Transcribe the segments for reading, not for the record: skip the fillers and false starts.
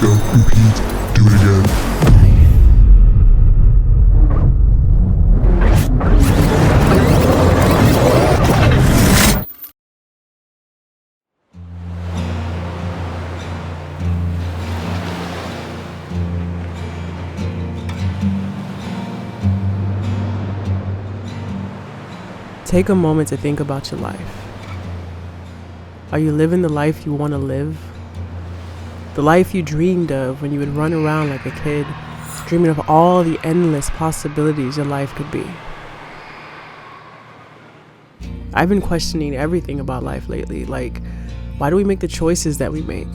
go, repeat, do it again. Take a moment to think about your life. Are you living the life you want to live? The life you dreamed of when you would run around like a kid, dreaming of all the endless possibilities your life could be. I've been questioning everything about life lately, like, why do we make the choices that we make?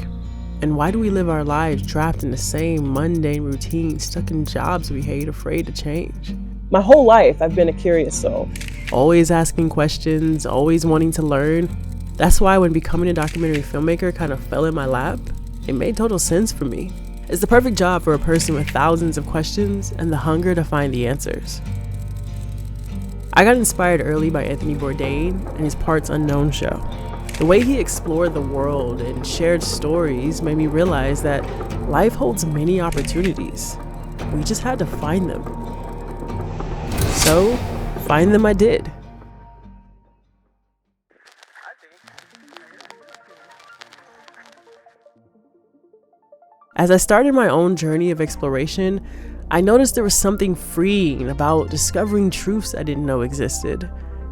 And why do we live our lives trapped in the same mundane routine, stuck in jobs we hate, afraid to change? My whole life, I've been a curious soul. Always asking questions, always wanting to learn. That's why when becoming a documentary filmmaker kind of fell in my lap, it made total sense for me. It's the perfect job for a person with thousands of questions and the hunger to find the answers. I got inspired early by Anthony Bourdain and his Parts Unknown show. The way he explored the world and shared stories made me realize that life holds many opportunities. We just had to find them. So, find them I did. As I started my own journey of exploration, I noticed there was something freeing about discovering truths I didn't know existed.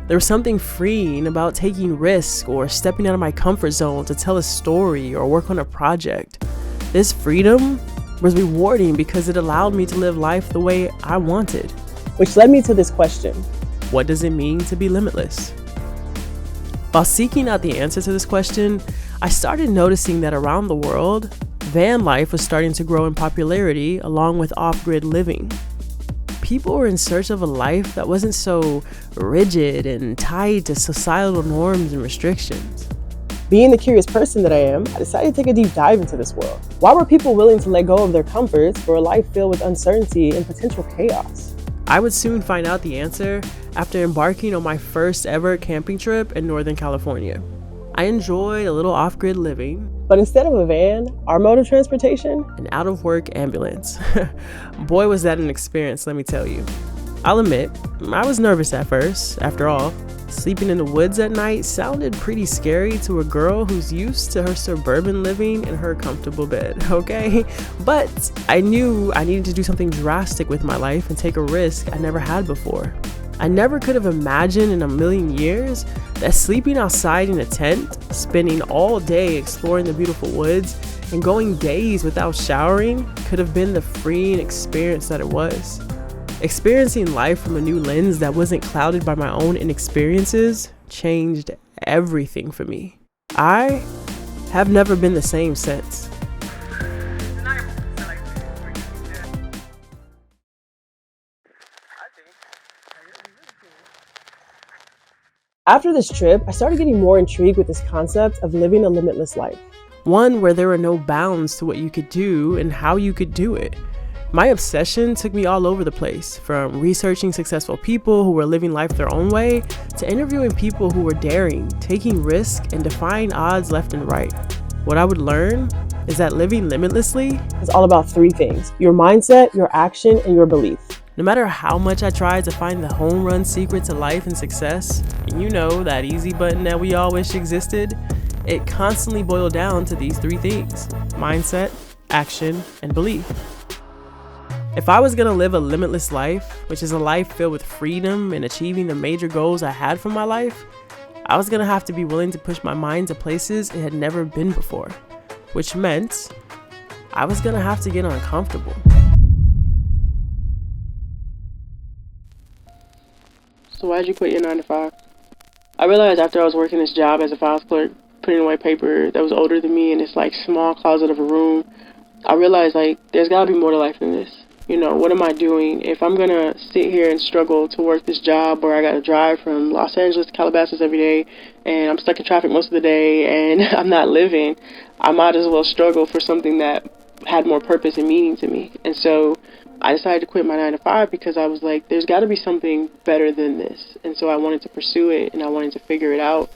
There was something freeing about taking risks or stepping out of my comfort zone to tell a story or work on a project. This freedom was rewarding because it allowed me to live life the way I wanted. Which led me to this question. What does it mean to be limitless? While seeking out the answer to this question, I started noticing that around the world, van life was starting to grow in popularity along with off-grid living. People were in search of a life that wasn't so rigid and tied to societal norms and restrictions. Being the curious person that I am, I decided to take a deep dive into this world. Why were people willing to let go of their comforts for a life filled with uncertainty and potential chaos? I would soon find out the answer after embarking on my first ever camping trip in Northern California. I enjoyed a little off-grid living, but instead of a van, our mode of transportation? An out-of-work ambulance. Boy, was that an experience, let me tell you. I'll admit, I was nervous at first. After all, sleeping in the woods at night sounded pretty scary to a girl who's used to her suburban living in her comfortable bed, okay? But I knew I needed to do something drastic with my life and take a risk I never had before. I never could have imagined in a million years that sleeping outside in a tent, spending all day exploring the beautiful woods, and going days without showering could have been the freeing experience that it was. Experiencing life from a new lens that wasn't clouded by my own inexperiences changed everything for me. I have never been the same since. After this trip, I started getting more intrigued with this concept of living a limitless life. One where there were no bounds to what you could do and how you could do it. My obsession took me all over the place, from researching successful people who were living life their own way to interviewing people who were daring, taking risks, and defying odds left and right. What I would learn is that living limitlessly is all about three things: your mindset, your action, and your belief. No matter how much I tried to find the home run secret to life and success, and you know, that easy button that we all wish existed, it constantly boiled down to these three things: mindset, action, and belief. If I was gonna live a limitless life, which is a life filled with freedom and achieving the major goals I had for my life, I was gonna have to be willing to push my mind to places it had never been before, which meant I was gonna have to get uncomfortable. So why'd you quit your 9 to 5? I realized after I was working this job as a files clerk, putting away paper that was older than me in this small closet of a room, I realized there's gotta be more to life than this. You know, what am I doing? If I'm gonna sit here and struggle to work this job where I gotta drive from Los Angeles to Calabasas every day and I'm stuck in traffic most of the day and I'm not living, I might as well struggle for something that had more purpose and meaning to me. And so I decided to quit my 9 to 5 because I was like, there's gotta be something better than this. And so I wanted to pursue it and I wanted to figure it out.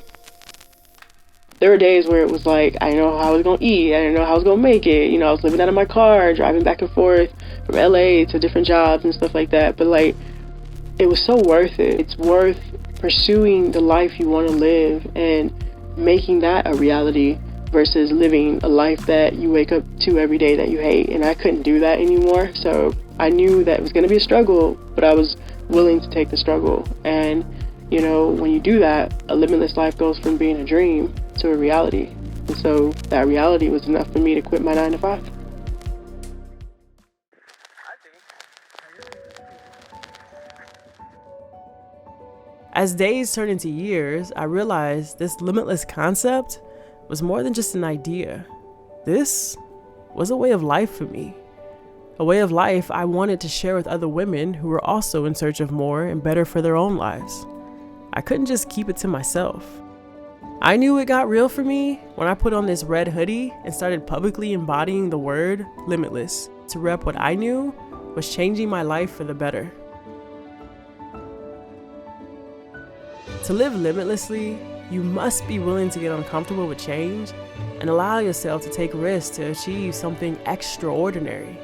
There were days where it was like, I didn't know how I was going to eat. I didn't know how I was going to make it. You know, I was living out of my car, driving back and forth from LA to different jobs and stuff like that. But like, it was so worth it. It's worth pursuing the life you want to live and making that a reality versus living a life that you wake up to every day that you hate. And I couldn't do that anymore. So I knew that it was going to be a struggle, but I was willing to take the struggle. And, you know, when you do that, a limitless life goes from being a dream to a reality. And so that reality was enough for me to quit my 9 to 5. As days turned into years, I realized this limitless concept was more than just an idea. This was a way of life for me. A way of life I wanted to share with other women who were also in search of more and better for their own lives. I couldn't just keep it to myself. I knew it got real for me when I put on this red hoodie and started publicly embodying the word limitless to rep what I knew was changing my life for the better. To live limitlessly, you must be willing to get uncomfortable with change and allow yourself to take risks to achieve something extraordinary.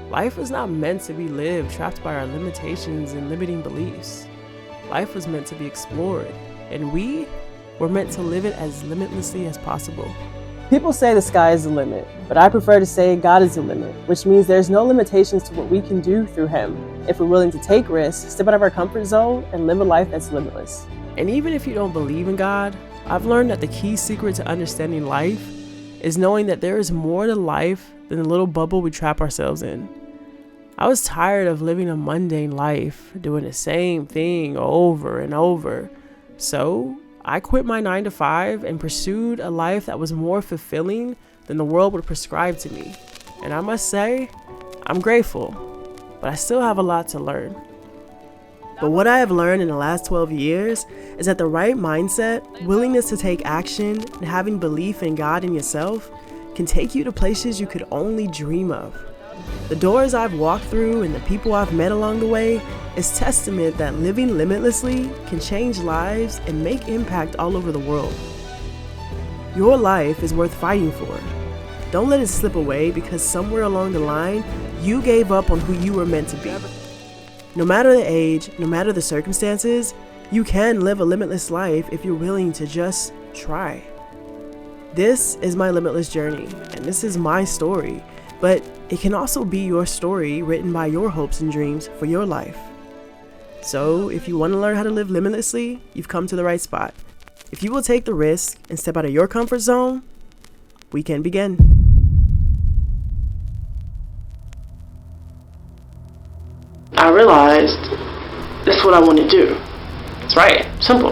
Life was not meant to be lived trapped by our limitations and limiting beliefs. Life was meant to be explored, and we were meant to live it as limitlessly as possible. People say the sky is the limit, but I prefer to say God is the limit, which means there's no limitations to what we can do through Him if we're willing to take risks, step out of our comfort zone, and live a life that's limitless. And even if you don't believe in God, I've learned that the key secret to understanding life is knowing that there is more to life than the little bubble we trap ourselves in. I was tired of living a mundane life, doing the same thing over and over. So I quit my 9 to 5 and pursued a life that was more fulfilling than the world would prescribe to me. And I must say, I'm grateful, but I still have a lot to learn. But what I have learned in the last 12 years is that the right mindset, willingness to take action, and having belief in God and yourself can take you to places you could only dream of. The doors I've walked through and the people I've met along the way is testament that living limitlessly can change lives and make impact all over the world. Your life is worth fighting for. Don't let it slip away because somewhere along the line, you gave up on who you were meant to be. No matter the age, no matter the circumstances, you can live a limitless life if you're willing to just try. This is my limitless journey, and this is my story, but it can also be your story written by your hopes and dreams for your life. So if you want to learn how to live limitlessly, you've come to the right spot. If you will take the risk and step out of your comfort zone, we can begin. I realized this is what I want to do. It's right, simple.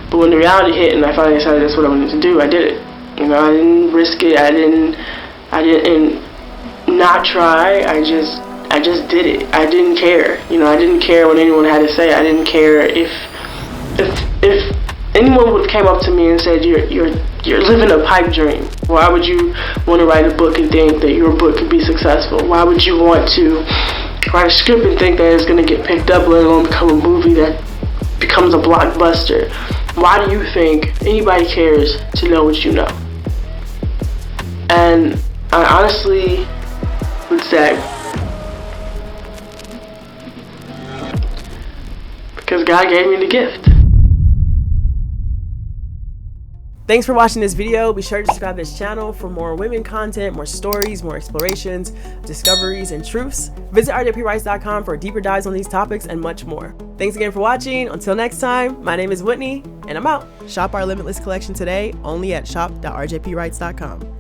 But when the reality hit and I finally decided that's what I wanted to do, I did it. You know, I didn't risk it. I didn't not try. I just did it. I didn't care. You know, I didn't care what anyone had to say. I didn't care if anyone would have came up to me and said you're living a pipe dream. Why would you want to write a book and think that your book could be successful? Why would you want to write a script and think that it's going to get picked up, let alone become a movie that becomes a blockbuster? Why do you think anybody cares to know what you know? And I honestly would say, because God gave me the gift. Thanks for watching this video. Be sure to subscribe to this channel for more women content, more stories, more explorations, discoveries, and truths. Visit rjpwrites.com for deeper dives on these topics and much more. Thanks again for watching. Until next time, my name is Whitney, and I'm out. Shop our Limitless collection today only at shop.rjpwrites.com.